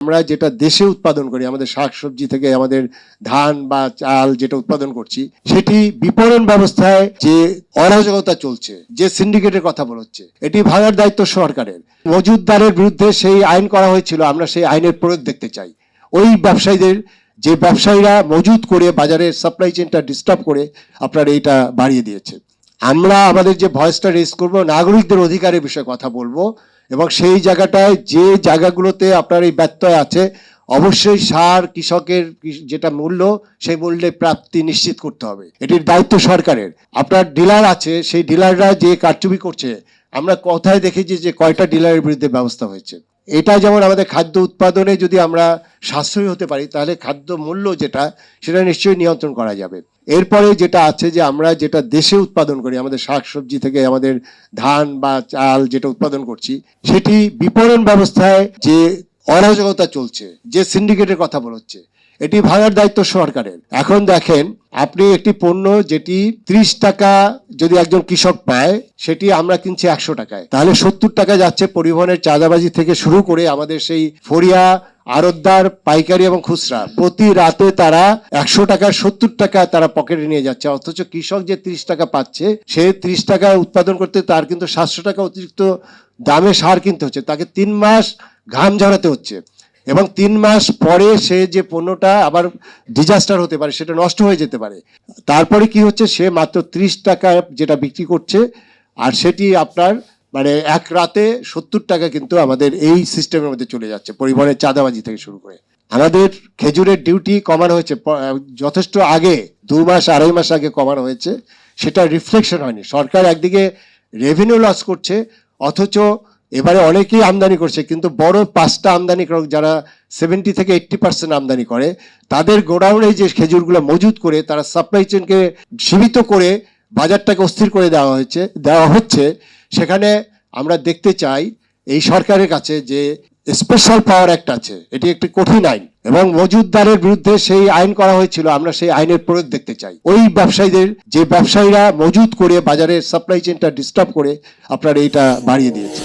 আমরা যেটা দেশে উৎপাদন করি, আমাদের শাকসবজি থেকে আমাদের ধান বা চাল যেটা উৎপাদন করছি, সেটি বিপণন ব্যবস্থায় যে অরাজকতা চলছে, যে সিন্ডিকেটের কথা বলা হচ্ছে, এটি ভাঙার দায়িত্ব সরকারের। মজুতদারের বিরুদ্ধে সেই আইন করা হয়েছিল, আমরা সেই আইনের প্রয়োগ দেখতে চাই। ওই ব্যবসায়ীদের, যে ব্যবসায়ীরা মজুত করে বাজারের সাপ্লাই চেনটা ডিস্টার্ব করে আপনারা এইটা বাড়িয়ে দিয়েছে। আমরা আমাদের যে ভয়েসটা রেজ করবো, নাগরিকদের অধিকারের বিষয়ে কথা বলবো, এবং সেই জায়গাটায় যে জায়গাগুলোতে আপনার এই ব্যত্যয় আছে, অবশ্যই সার কৃষকের যেটা মূল্য, সেই মূল্যে প্রাপ্তি নিশ্চিত করতে হবে। এটির দায়িত্ব সরকারের। আপনার ডিলার আছে, সেই ডিলাররা যে কারচুপি করছে, আমরা কোথায় দেখেছি যে কয়টা ডিলারের বিরুদ্ধে ব্যবস্থা হয়েছে। এটা যেমন আমাদের খাদ্য উৎপাদনে যদি আমরা সাশ্রয়ী হতে পারি, তাহলে খাদ্য মূল্য যেটা, সেটা নিশ্চয়ই নিয়ন্ত্রণ করা যাবে। এরপরে যেটা আছে যে আমরা যেটা দেশে উৎপাদন করি, আমাদের শাকসবজি থেকে আমাদের ধান বা চাল যেটা উৎপাদন করছি, সেটি বিপণন ব্যবস্থায় যে অরাজকতা চলছে, যে সিন্ডিকেটের কথা বলা হচ্ছে, এটি ভাঙার দায়িত্ব সরকারের। এখন দেখেন, আপনি একটি পণ্য যেটি 30 টাকা যদি একজন কৃষক পায়, সেটি আমরা কিনছি 100 টাকায়, তাহলে 70 টাকা যাচ্ছে পরিবহনের চাঁদাবাজি থেকে শুরু করে আমাদের সেই ফরিয়া, আড়তদার, পাইকারি এবং খুচরা। প্রতি রাতে তারা 100 টাকা 70 টাকা তারা পকেটে নিয়ে যাচ্ছে, অথচ কৃষক যে 30 টাকা পাচ্ছে, সে 30 টাকা উৎপাদন করতে তার কিন্তু 700 টাকা অতিরিক্ত দামে সার কিনতে হচ্ছে, তাকে 3 মাস ঘাম ঝরাতে হচ্ছে, এবং 3 মাস পরে সে যে পণ্যটা আবার ডিজাস্টার হতে পারে, সেটা নষ্ট হয়ে যেতে পারে। তারপরে কি হচ্ছে, সে মাত্র 30 টাকা যেটা বিক্রি করছে, আর সেটি আপনার মানে এক রাতে 70 টাকা কিন্তু আমাদের এই সিস্টেমের মধ্যে চলে যাচ্ছে, পরিবহনের চাঁদাবাজি থেকে শুরু করে। আমাদের খেজুরের ডিউটি কমানো হয়েছে যথেষ্ট আগে, 2 মাস 2.5 মাস আগে কমানো হয়েছে, সেটা রিফ্লেকশন হয়নি। সরকার একদিকে রেভিনিউ লস করছে, অথচ এবারে অনেকেই আমদানি করছে, কিন্তু বড় 5টা আমদানিকারক যারা 70 থেকে 80% আমদানি করে, তাদের গোডাউনে যে খেজুরগুলো মজুত করে তারা সাপ্লাই চেনকে সীমিত করে বাজারটাকে অস্থির করে দেওয়া হচ্ছে। সেখানে আমরা দেখতে চাই এই সরকারের কাছে যে স্পেশাল পাওয়ার অ্যাক্ট আছে, এটি একটি কঠিন আইন, এবং মজুতদারের বিরুদ্ধে সেই আইন করা হয়েছিল, আমরা সেই আইনের প্রয়োগ দেখতে চাই। ওই ব্যবসায়ীদের, যে ব্যবসায়ীরা মজুত করে বাজারের সাপ্লাই চেনটা ডিস্টার্ব করে আপনারা এইটা বাড়িয়ে দিয়েছে।